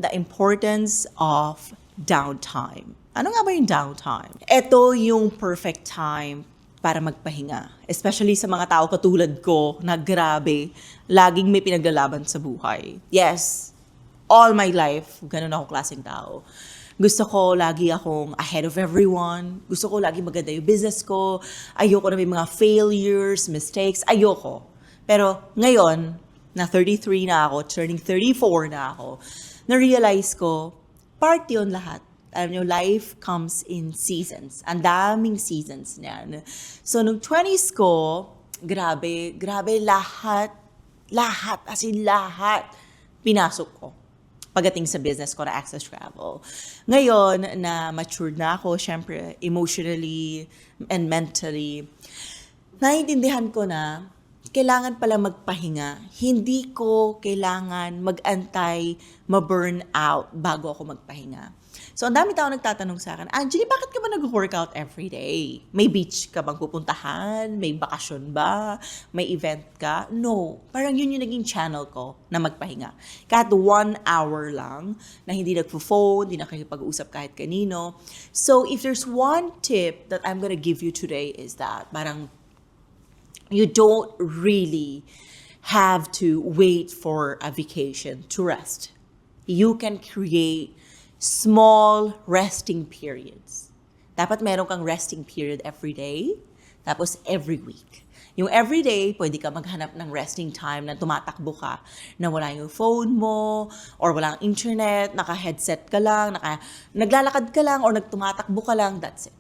the importance of downtime. Ano nga ba yung downtime? Ito yung perfect time para magpahinga. Especially sa mga tao katulad ko na grabe, laging may pinaglalaban sa buhay. Yes, all my life, ganun ako klaseng tao. Gusto ko lagi akong ahead of everyone. Gusto ko lagi maganda yung business ko. Ayoko na may mga failures, mistakes. Ayoko. Pero ngayon, na 33 na ako, turning 34 na ako, na-realize ko, part yun lahat. Alam nyo, life comes in seasons. Ang daming seasons niyan. So, nung 20s ko, grabe, lahat, as in lahat, pinasok ko pagdating sa business ko na Access Travel. Ngayon, na matured na ako, syempre, emotionally and mentally, naiintindihan ko na kailangan pala magpahinga. Hindi ko kailangan mag-antay, ma-burn out bago ako magpahinga. So, ang dami tao nagtatanong sa akin, Angeli, bakit ka ba nag-workout every day? May beach ka bang pupuntahan? May bakasyon ba? May event ka? No. Parang yun yung naging channel ko na magpahinga. Kahit 1 hour lang na hindi nagpo-phone, hindi nakikipag-usap kahit kanino. So, if there's one tip that I'm gonna give you today is that parang you don't really have to wait for a vacation to rest. You can create small resting periods. Dapat meron kang resting period every day, tapos every week. Yung every day, pwede ka maghanap ng resting time na tumatakbo ka, na wala yung phone mo, or walang internet, naka-headset ka lang, naglalakad ka lang, or nagtumatakbo ka lang, that's it.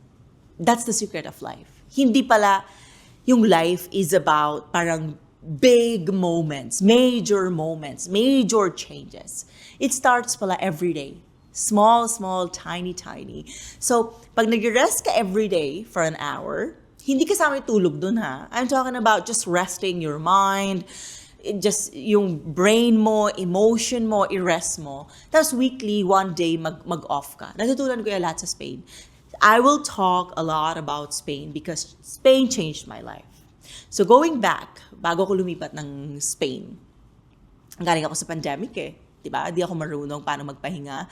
That's the secret of life. Hindi pala yung life is about parang big moments, major changes. It starts pala every day. Small, tiny. So, pag nag-rest ka every day for an hour, hindi kasama yung tulog dun ha. I'm talking about just resting your mind, just yung brain mo, emotion mo, i-rest mo. Tapos weekly, one day, mag-off ka. Natutunan ko yung lahat sa Spain. I will talk a lot about Spain because Spain changed my life. So going back, bago ko lumipat ng Spain, galing ako sa pandemic eh. Diba? Di ako marunong paano magpahinga.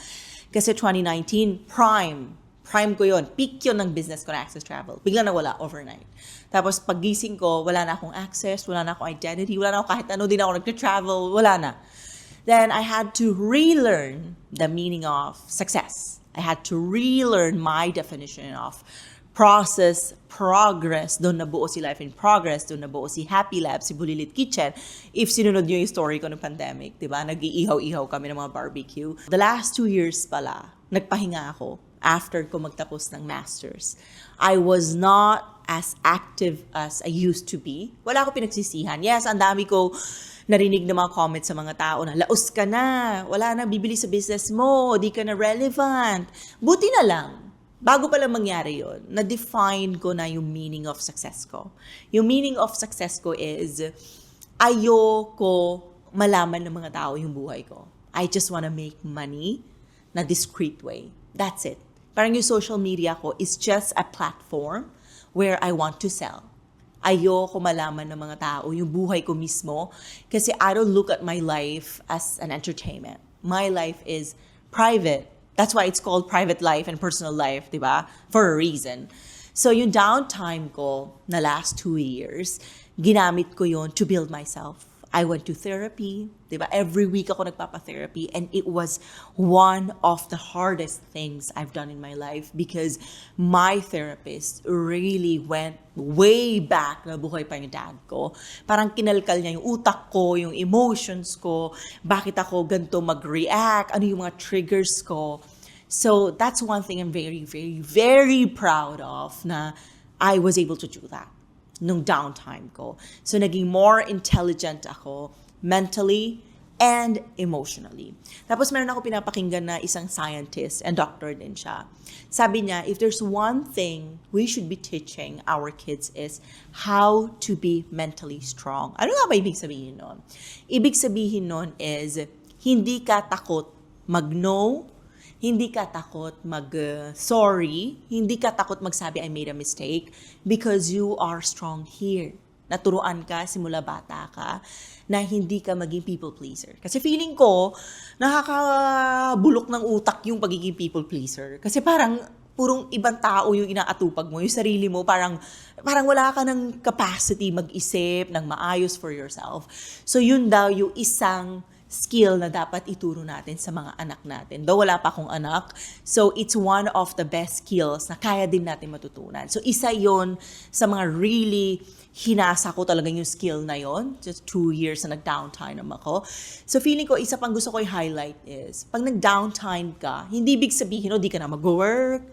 Kasi 2019, prime ko yon, peak yon ng business ko na Access Travel. Bigla nawala overnight. Tapos paggising ko, wala na akong access, wala na akong identity, wala na ako kahit ano, di na ako nag-travel, wala na. Then I had to relearn the meaning of success. I had to relearn my definition of process, progress. Doon nabuo si Life in Progress, doon nabuo si Happy Lab, si Bulilit Kitchen. If sinunod nyo yung story ko ng pandemic, di ba? Nag-iihaw-ihaw kami ng mga barbecue. The last 2 years pala, nagpahinga ako after ko magtapos ng masters. I was not as active as I used to be. Wala ako pinagsisihan. Yes, ang dami ko narinig na mga comments sa mga tao na, laos ka na, wala na bibili sa business mo, di ka na relevant. Buti na lang, bago pala mangyari yon, na-define ko na yung meaning of success ko. Yung meaning of success ko is, ayoko malaman ng mga tao yung buhay ko. I just wanna make money na discreet way. That's it. Parang yung social media ko is just a platform where I want to sell. Ayoko malaman ng mga tao yung buhay ko mismo kasi I don't look at my life as an entertainment. My life is private. That's why it's called private life and personal life, di ba? For a reason. So yung downtime ko na last 2 years, ginamit ko yon to build myself. I went to therapy, di ba? Every week ako nagpapa-therapy and it was one of the hardest things I've done in my life because my therapist really went way back na buhay pa yung dad ko. Parang kinalkal niya yung utak ko, yung emotions ko, bakit ako ganito mag-react, ano yung mga triggers ko. So that's one thing I'm very proud of na I was able to do that nung downtime ko. So naging more intelligent ako mentally and emotionally. Tapos meron ako pinapakinggan na isang scientist and doctor din siya. Sabi niya, if there's one thing we should be teaching our kids is how to be mentally strong. Ano nga ba ibig sabihin nun? Ibig sabihin nun is hindi ka takot mag-no, hindi ka takot mag-sorry, hindi ka takot magsabi I made a mistake because you are strong here. naturuan ka simula bata ka na hindi ka maging people pleaser. Kasi feeling ko, nakakabulok ng utak yung pagiging people pleaser. Kasi parang purong ibang tao yung inaatupag mo, yung sarili mo, parang wala ka ng capacity mag-isip ng maayos for yourself. So yun daw yung isang skill na dapat ituro natin sa mga anak natin. Though wala pa akong anak, so it's one of the best skills na kaya din natin matutunan. So isa yon sa mga really hinasa ko talaga yung skill na yon. Just 2 years na nag-downtime ako. So feeling ko, isa pang gusto ko i-highlight is, pag nag-downtime ka, hindi big sabihin, di ka na mag-work,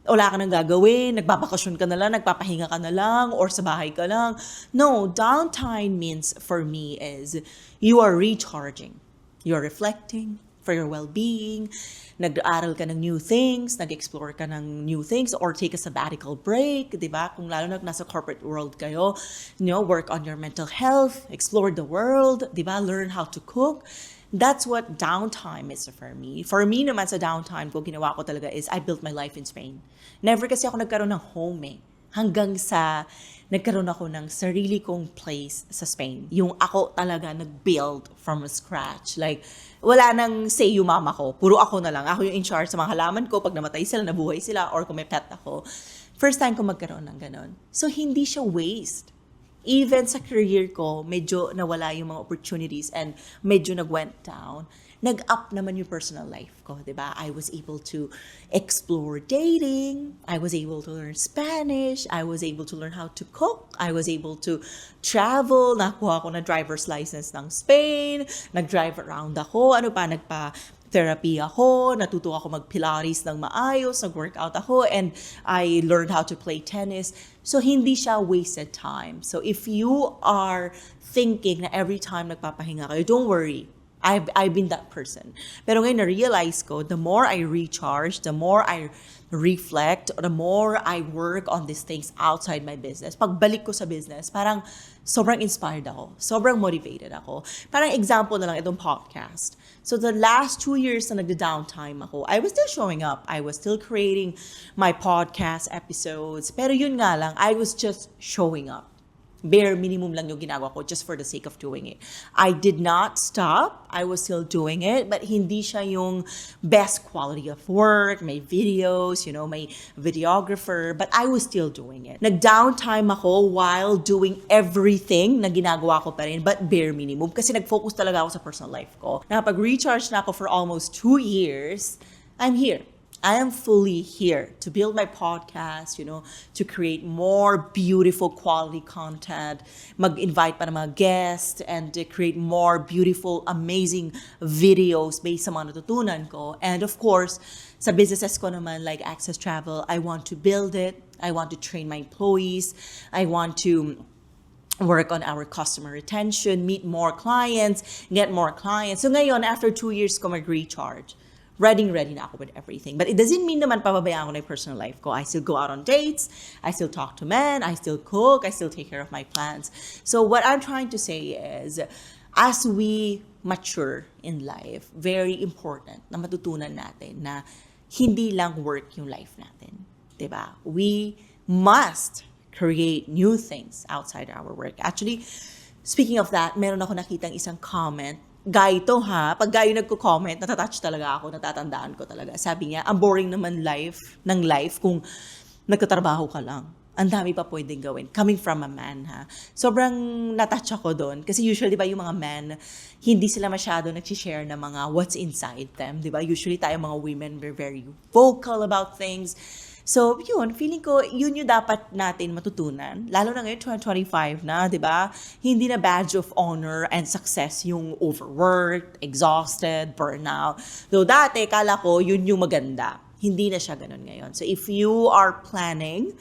wala ka nang gagawin, nagbabakasyon ka na lang, nagpapahinga ka na lang, or sa bahay ka lang. No, downtime means for me is you are recharging. You're reflecting for your well-being, nag-aaral ka ng new things, nag-explore ka ng new things, or take a sabbatical break, di ba? Kung lalo na nasa corporate world kayo, work on your mental health, explore the world, di ba? Learn how to cook. That's what downtime is for me. For me naman sa downtime ko, ginawa ko talaga is I built my life in Spain. Never kasi ako nagkaroon ng home hanggang sa nagkaroon ako ng sarili kong place sa Spain. Yung ako talaga nag-build from scratch. Like, wala nang say yung mama ko. Puro ako na lang. Ako yung in charge sa mga halaman ko. Pag namatay sila, nabuhay sila, or kung may pet ako. First time ko magkaroon ng ganon. So, hindi siya waste. Even sa career ko, medyo nawala yung mga opportunities and medyo nag-went down. Nag-up naman yung personal life ko, di ba? I was able to explore dating. I was able to learn Spanish. I was able to learn how to cook. I was able to travel. Nakuha ko na driver's license ng Spain. Nag-drive around ako. Nagpa-therapy ako. Natuto ako mag-Pilates ng maayos. Nag-workout ako. And I learned how to play tennis. So, hindi siya wasted time. So, if you are thinking na every time nagpapahinga kayo, don't worry. I've been that person. Pero ngayon na-realize ko, the more I recharge, the more I reflect, the more I work on these things outside my business. Pagbalik ko sa business, parang sobrang inspired ako. Sobrang motivated ako. Parang example na lang itong podcast. So the last 2 years na nagda-downtime ako, I was still showing up. I was still creating my podcast episodes. Pero yun nga lang, I was just showing up. Bare minimum lang yung ginagawa ko just for the sake of doing it. I did not stop. I was still doing it, but hindi siya yung best quality of work. May videos, may videographer, but I was still doing it. Nag-downtime ako while doing everything na ginagawa ko pa rin, but bare minimum. Kasi nag-focus talaga ako sa personal life ko. Nakapag-recharge na ako for almost 2 years, I'm here. I am fully here to build my podcast, to create more beautiful quality content, mag-invite pa ng mga guests, and to create more beautiful, amazing videos based sa mga natutunan ko. And of course, sa businesses ko naman, like Access Travel, I want to build it. I want to train my employees. I want to work on our customer retention, meet more clients, get more clients. So ngayon, after 2 years ko mag-recharge. Ready na ako with everything. But it doesn't mean naman pababayaan ko na yung personal life ko. I still go out on dates. I still talk to men. I still cook. I still take care of my plants. So what I'm trying to say is, as we mature in life, very important na matutunan natin na hindi lang work yung life natin. Diba? We must create new things outside our work. Actually, speaking of that, meron ako nakitang isang comment. Guy to ha, pag guy yung nagko-comment, natatouch talaga ako, natatandaan ko talaga. Sabi niya, ang boring naman ng life kung nagtatrabaho ka lang. Ang dami pa pwedeng gawin. Coming from a man ha. Sobrang natouch ako doon. Kasi usually, di ba, yung mga men, hindi sila masyado nag-share ng mga what's inside them. Di ba? Usually tayo mga women, we're very vocal about things. So, yun, feeling ko, yun yung dapat natin matutunan. Lalo na ngayon, 2025 na, di ba? Hindi na badge of honor and success yung overworked, exhausted, burnout. Though dati, kala ko, yun yung maganda. Hindi na siya ganun ngayon. So, if you are planning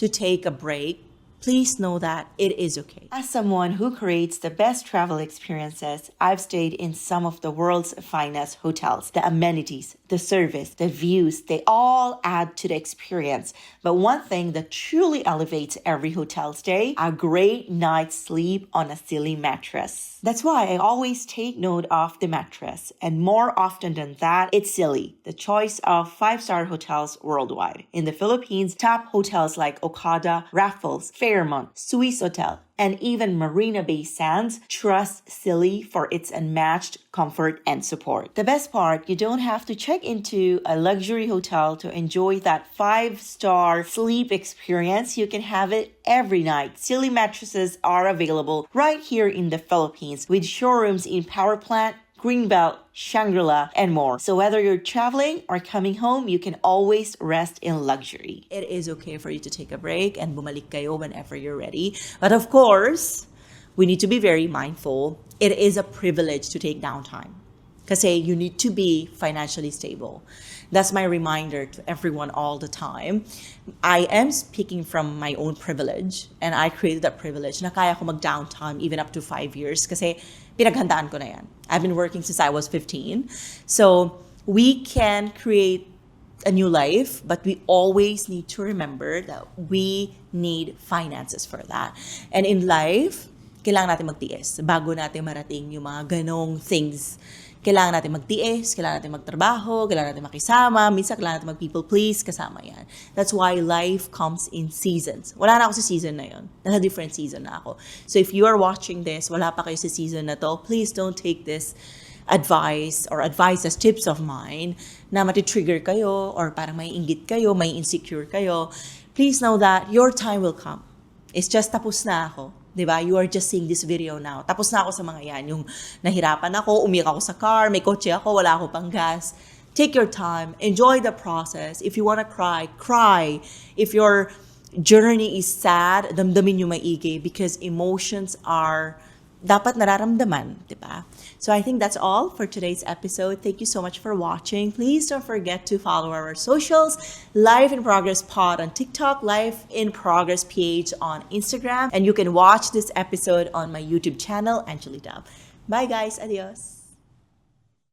to take a break, please know that it is okay. As someone who creates the best travel experiences, I've stayed in some of the world's finest hotels. The amenities, the service, the views, they all add to the experience. But one thing that truly elevates every hotel stay, a great night's sleep on a silly mattress. That's why I always take note of the mattress. And more often than that, it's Silly, the choice of 5-star hotels worldwide. In the Philippines, top hotels like Okada, Raffles, Fairmont, Swiss Hotel, and even Marina Bay Sands trust Silly for its unmatched comfort and support. The best part, you don't have to check into a luxury hotel to enjoy that 5-star sleep experience. You can have it every night. Silly mattresses are available right here in the Philippines with showrooms in Power Plant, Greenbelt, Shangri-La, and more. So whether you're traveling or coming home, you can always rest in luxury. It is okay for you to take a break and bumalik kayo whenever you're ready. But of course, we need to be very mindful. It is a privilege to take downtime. Kasi you need to be financially stable. That's my reminder to everyone all the time. I am speaking from my own privilege, and I created that privilege na kaya ko mag-downtime even up to 5 years kasi pinaghandaan ko na yan. I've been working since I was 15. So we can create a new life, but we always need to remember that we need finances for that. And in life, kailangan natin magtiis bago natin marating yung mga ganong things. Kailangan natin magtiis, kailangan natin magtrabaho, kailangan natin makisama, minsan kailangan natin mag-people please, kasama yan. That's why life comes in seasons. Wala na ako sa season na yun. Nasa different season na ako. So if you are watching this, wala pa kayo sa season na to, please don't take this advice or advice as tips of mine na matitrigger kayo or parang may inggit kayo, may insecure kayo. Please know that your time will come. It's just tapos na ako. Diba? You are just seeing this video now. Tapos na ako sa mga yan. Yung nahirapan ako, umiyak ako sa car, may kotse ako, wala ako pang gas. Take your time. Enjoy the process. If you wanna cry, cry. If your journey is sad, damdamin nyo maigi because emotions are dapat nararamdaman, diba? So I think that's all for today's episode. Thank you so much for watching. Please don't forget to follow our socials, Life in Progress Pod on TikTok, Life in Progress page on Instagram, and you can watch this episode on my YouTube channel, Angeli Dub. Bye guys, adios.